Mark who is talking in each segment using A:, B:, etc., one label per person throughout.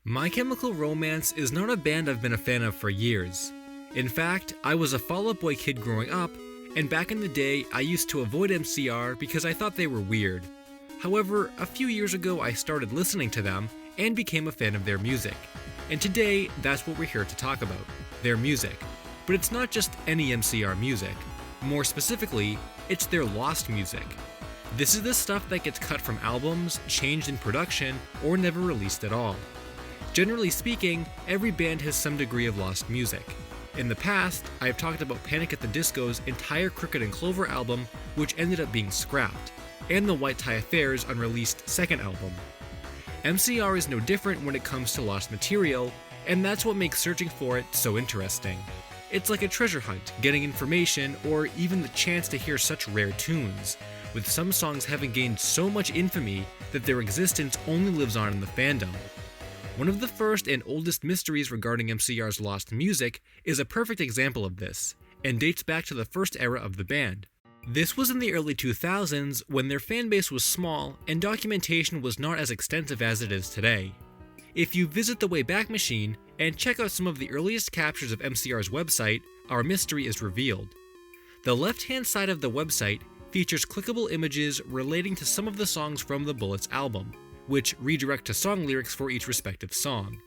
A: My Chemical Romance is not a band I've been a fan of for years. In fact, I was a Fall Out Boy kid growing up, and back in the day I used to avoid MCR because I thought they were weird. However, a few years ago I started listening to them and became a fan of their music. And today, that's what we're here to talk about, their music. But it's not just any MCR music. More specifically, it's their lost music. This is the stuff that gets cut from albums, changed in production, or never released at all. Generally speaking, every band has some degree of lost music. In the past, I have talked about Panic! At the Disco's entire Cricket and Clover album, which ended up being scrapped, and the White Tie Affair's unreleased second album. MCR is no different when it comes to lost material, and that's what makes searching for it so interesting. It's like a treasure hunt, getting information, or even the chance to hear such rare tunes, with some songs having gained so much infamy that their existence only lives on in the fandom. One of the first and oldest mysteries regarding MCR's lost music is a perfect example of this, and dates back to the first era of the band. This was in the early 2000s when their fanbase was small and documentation was not as extensive as it is today. If you visit the Wayback Machine and check out some of the earliest captures of MCR's website, our mystery is revealed. The left-hand side of the website features clickable images relating to some of the songs from the Bullets album, which redirect to song lyrics for each respective song.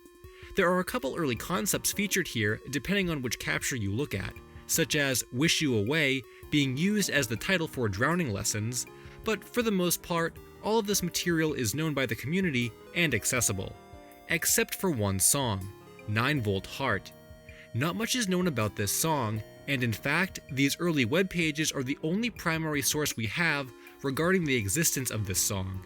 A: There are a couple early concepts featured here depending on which capture you look at, such as Wish You Away being used as the title for drowning lessons, but for the most part, all of this material is known by the community and accessible. Except for one song, 9V Heart. Not much is known about this song, and in fact, these early web pages are the only primary source we have regarding the existence of this song.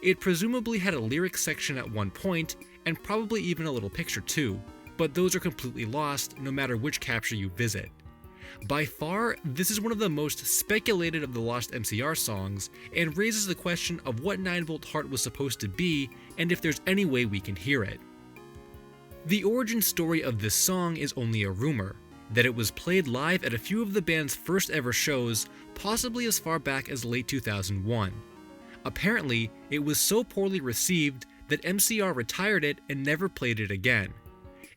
A: It presumably had a lyrics section at one point, and probably even a little picture too, but those are completely lost no matter which capture you visit. By far, this is one of the most speculated of the lost MCR songs, and raises the question of what 9V Heart was supposed to be, and if there's any way we can hear it. The origin story of this song is only a rumor, that it was played live at a few of the band's first ever shows, possibly as far back as late 2001. Apparently, it was so poorly received that MCR retired it and never played it again.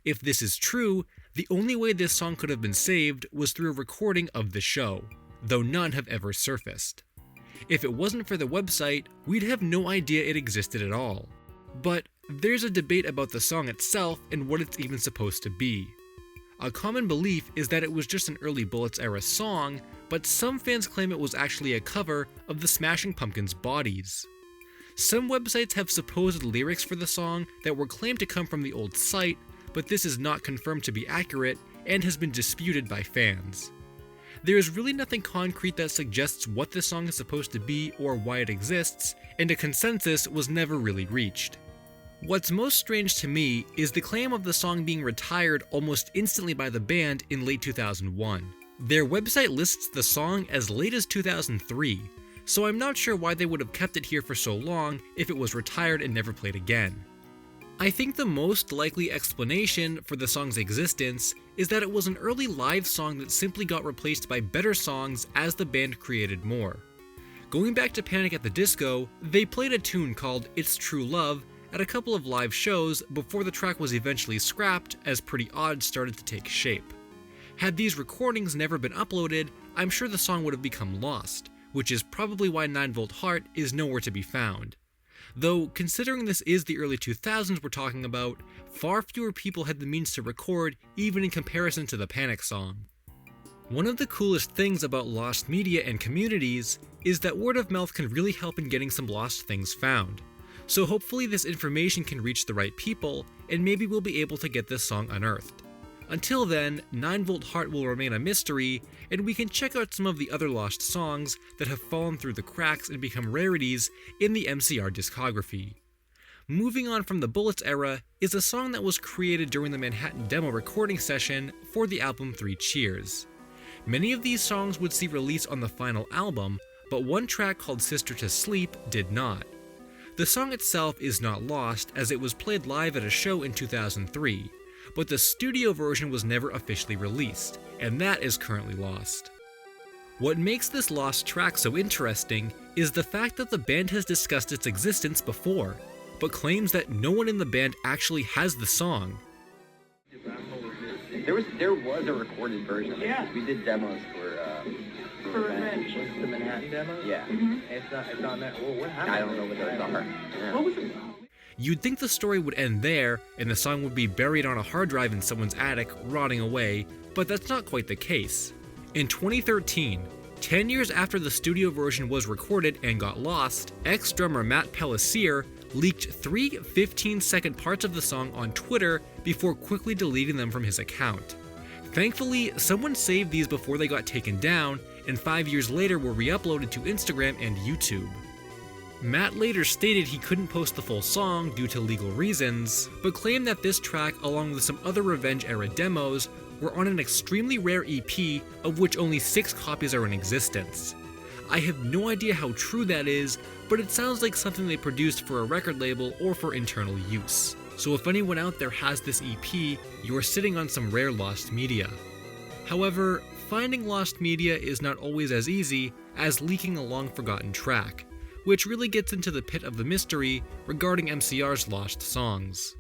A: If this is true, the only way this song could have been saved was through a recording of the show, though none have ever surfaced. If it wasn't for the website, we'd have no idea it existed at all. But there's a debate about the song itself and what it's even supposed to be. A common belief is that it was just an early Bullets era song, but some fans claim it was actually a cover of the Smashing Pumpkins' Bodies. Some websites have supposed lyrics for the song that were claimed to come from the old site, but this is not confirmed to be accurate and has been disputed by fans. There is really nothing concrete that suggests what this song is supposed to be or why it exists, and a consensus was never really reached. What's most strange to me is the claim of the song being retired almost instantly by the band in late 2001. Their website lists the song as late as 2003, so I'm not sure why they would have kept it here for so long if it was retired and never played again. I think the most likely explanation for the song's existence is that it was an early live song that simply got replaced by better songs as the band created more. Going back to Panic! At the Disco, they played a tune called It's True Love at a couple of live shows before the track was eventually scrapped as Pretty Odd started to take shape. Had these recordings never been uploaded, I'm sure the song would have become lost, which is probably why 9V Heart is nowhere to be found. Though, considering this is the early 2000s we're talking about, far fewer people had the means to record even in comparison to the Panic! Song. One of the coolest things about lost media and communities is that word of mouth can really help in getting some lost things found. So hopefully this information can reach the right people, and maybe we'll be able to get this song unearthed. Until then, 9V Heart will remain a mystery, and we can check out some of the other lost songs that have fallen through the cracks and become rarities in the MCR discography. Moving on from the Bullets era is a song that was created during the Manhattan demo recording session for the album 3 Cheers. Many of these songs would see release on the final album, but one track called Sister to Sleep did not. The song itself is not lost as it was played live at a show in 2003, but the studio version was never officially released, and that is currently lost. What makes this lost track so interesting is the fact that the band has discussed its existence before. but claims that no one in the band actually has the song.
B: There was a recorded version of it. Yeah. We did demos for Revenge. Was it the Manhattan demo? Yeah. Mm-hmm. It's not that. Well, what happened? I don't know what those are. Yeah. What was it?
A: You'd think the story would end there, and the song would be buried on a hard drive in someone's attic, rotting away, but that's not quite the case. In 2013, 10 years after the studio version was recorded and got lost, ex-drummer Matt Pellicier leaked 3 15-second parts of the song on Twitter before quickly deleting them from his account. Thankfully, someone saved these before they got taken down, and 5 years later were re-uploaded to Instagram and YouTube. Matt later stated he couldn't post the full song due to legal reasons, but claimed that this track, along with some other Revenge-era demos, were on an extremely rare EP of which only 6 copies are in existence. I have no idea how true that is, but it sounds like something they produced for a record label or for internal use. So if anyone out there has this EP, you are sitting on some rare lost media. However, finding lost media is not always as easy as leaking a long-forgotten track, which really gets into the pit of the mystery regarding MCR's lost songs.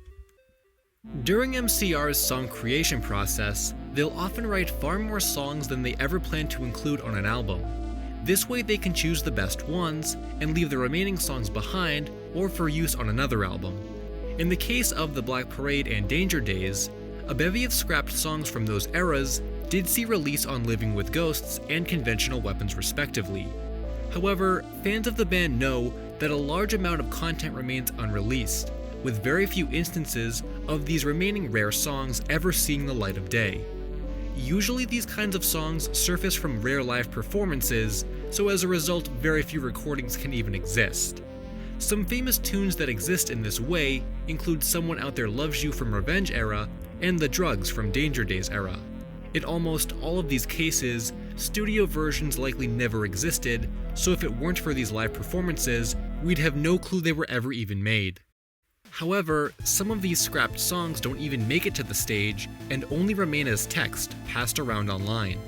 A: During MCR's song creation process, they'll often write far more songs than they ever plan to include on an album. This way they can choose the best ones and leave the remaining songs behind or for use on another album. In the case of The Black Parade and Danger Days, a bevy of scrapped songs from those eras did see release on Living with Ghosts and Conventional Weapons respectively. However, fans of the band know that a large amount of content remains unreleased, with very few instances of these remaining rare songs ever seeing the light of day. Usually these kinds of songs surface from rare live performances, so as a result very few recordings can even exist. Some famous tunes that exist in this way include Someone Out There Loves You from Revenge era and The Drugs from Danger Days era. In almost all of these cases, studio versions likely never existed, so if it weren't for these live performances, we'd have no clue they were ever even made. However, some of these scrapped songs don't even make it to the stage and only remain as text passed around online.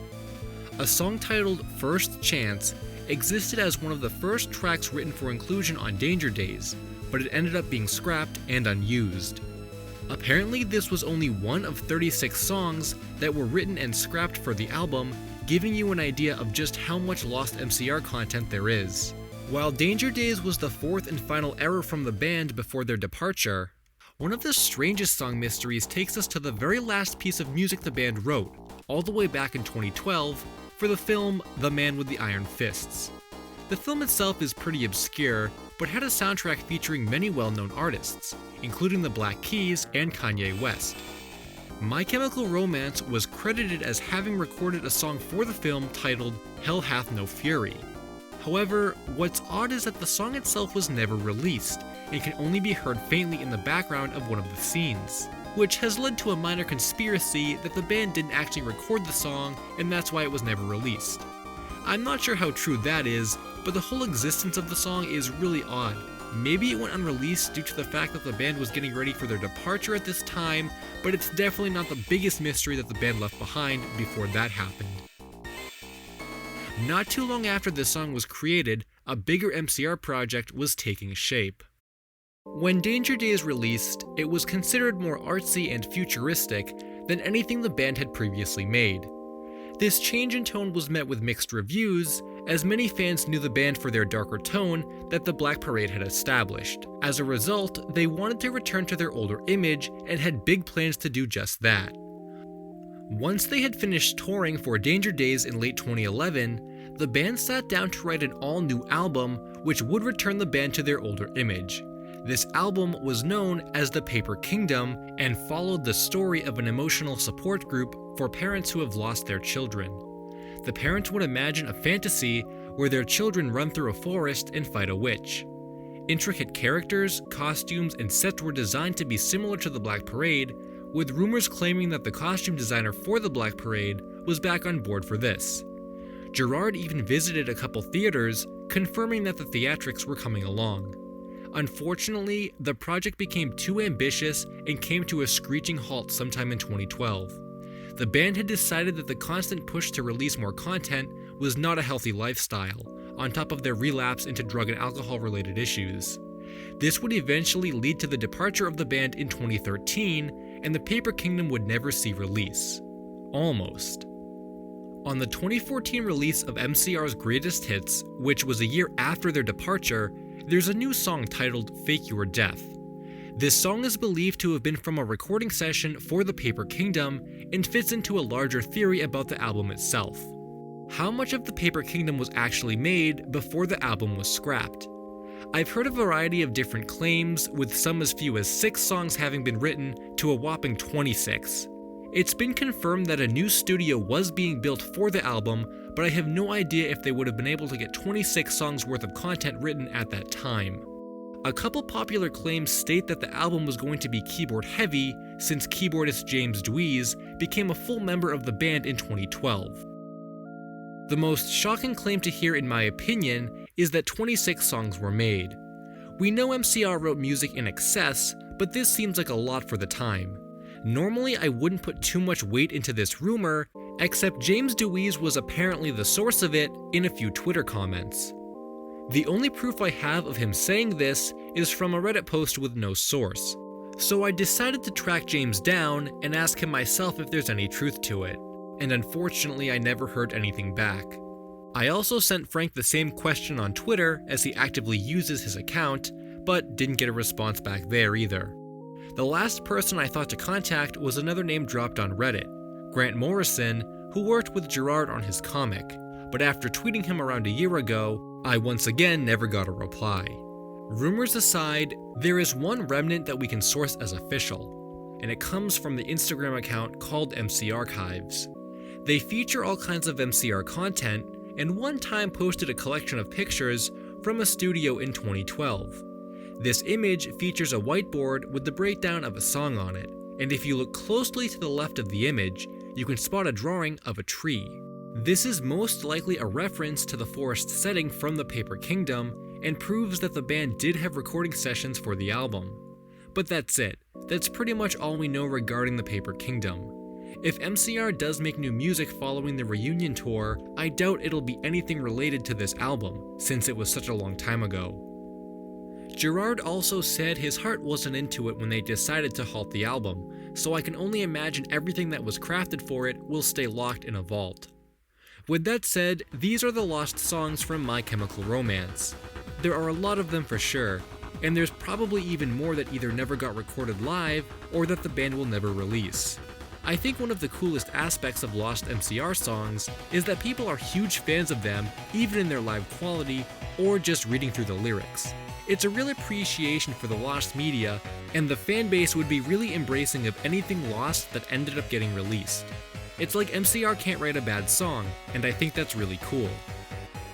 A: A song titled First Chance existed as one of the first tracks written for inclusion on Danger Days, but it ended up being scrapped and unused. Apparently, this was only one of 36 songs that were written and scrapped for the album, giving you an idea of just how much lost MCR content there is. While Danger Days was the 4th and final error from the band before their departure, one of the strangest song mysteries takes us to the very last piece of music the band wrote, all the way back in 2012, for the film The Man with the Iron Fists. The film itself is pretty obscure, but had a soundtrack featuring many well-known artists, including the Black Keys and Kanye West. My Chemical Romance was credited as having recorded a song for the film titled Hell Hath No Fury. However, what's odd is that the song itself was never released, and can only be heard faintly in the background of one of the scenes, which has led to a minor conspiracy that the band didn't actually record the song, and that's why it was never released. I'm not sure how true that is, but the whole existence of the song is really odd. Maybe it went unreleased due to the fact that the band was getting ready for their departure at this time, but it's definitely not the biggest mystery that the band left behind before that happened. Not too long after this song was created, a bigger MCR project was taking shape. When Danger Days released, it was considered more artsy and futuristic than anything the band had previously made. This change in tone was met with mixed reviews, as many fans knew the band for their darker tone that the Black Parade had established. As a result, they wanted to return to their older image and had big plans to do just that. Once they had finished touring for Danger Days in late 2011, the band sat down to write an all-new album which would return the band to their older image. This album was known as The Paper Kingdom and followed the story of an emotional support group for parents who have lost their children. The parents would imagine a fantasy where their children run through a forest and fight a witch. Intricate characters, costumes, and sets were designed to be similar to the Black Parade, with rumors claiming that the costume designer for the Black Parade was back on board for this. Gerard even visited a couple theaters, confirming that the theatrics were coming along. Unfortunately, the project became too ambitious and came to a screeching halt sometime in 2012. The band had decided that the constant push to release more content was not a healthy lifestyle, on top of their relapse into drug and alcohol-related issues. This would eventually lead to the departure of the band in 2013, and the Paper Kingdom would never see release. Almost. On the 2014 release of MCR's Greatest Hits, which was a year after their departure, there's a new song titled Fake Your Death. This song is believed to have been from a recording session for the Paper Kingdom and fits into a larger theory about the album itself. How much of the Paper Kingdom was actually made before the album was scrapped? I've heard a variety of different claims, with some as few as 6 songs having been written to a whopping 26. It's been confirmed that a new studio was being built for the album, but I have no idea if they would have been able to get 26 songs worth of content written at that time. A couple popular claims state that the album was going to be keyboard heavy, since keyboardist James Dweez became a full member of the band in 2012. The most shocking claim to hear, in my opinion, is that 26 songs were made. We know MCR wrote music in excess, but this seems like a lot for the time. Normally I wouldn't put too much weight into this rumor, except James Dweez was apparently the source of it in a few Twitter comments. The only proof I have of him saying this is from a Reddit post with no source, so I decided to track James down and ask him myself if there's any truth to it, and unfortunately I never heard anything back. I also sent Frank the same question on Twitter, as he actively uses his account, but didn't get a response back there either. The last person I thought to contact was another name dropped on Reddit, Grant Morrison, who worked with Gerard on his comic, but after tweeting him around a year ago, I once again never got a reply. Rumors aside, there is one remnant that we can source as official, and it comes from the Instagram account called MC Archives. They feature all kinds of MCR content, and one time posted a collection of pictures from a studio in 2012. This image features a whiteboard with the breakdown of a song on it, and if you look closely to the left of the image, you can spot a drawing of a tree. This is most likely a reference to the forest setting from the Paper Kingdom, and proves that the band did have recording sessions for the album. But that's it. That's pretty much all we know regarding the Paper Kingdom. If MCR does make new music following the reunion tour, I doubt it'll be anything related to this album, since it was such a long time ago. Gerard also said his heart wasn't into it when they decided to halt the album, so I can only imagine everything that was crafted for it will stay locked in a vault. With that said, these are the lost songs from My Chemical Romance. There are a lot of them for sure, and there's probably even more that either never got recorded live or that the band will never release. I think one of the coolest aspects of lost MCR songs is that people are huge fans of them even in their live quality or just reading through the lyrics. It's a real appreciation for the lost media, and the fan base would be really embracing of anything lost that ended up getting released. It's like MCR can't write a bad song, and I think that's really cool.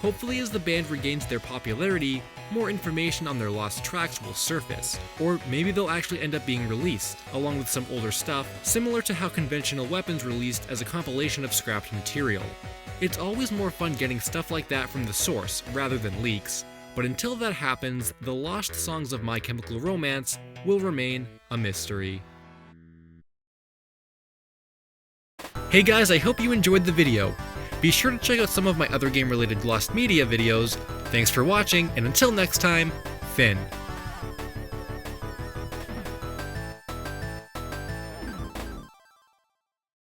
A: Hopefully as the band regains their popularity, more information on their lost tracks will surface, or maybe they'll actually end up being released, along with some older stuff, similar to how Conventional Weapons released as a compilation of scrapped material. It's always more fun getting stuff like that from the source, rather than leaks, but until that happens, the lost songs of My Chemical Romance will remain a mystery. Hey guys, I hope you enjoyed the video. Be sure to check out some of my other game-related lost media videos. Thanks for watching, and until next time, Finn.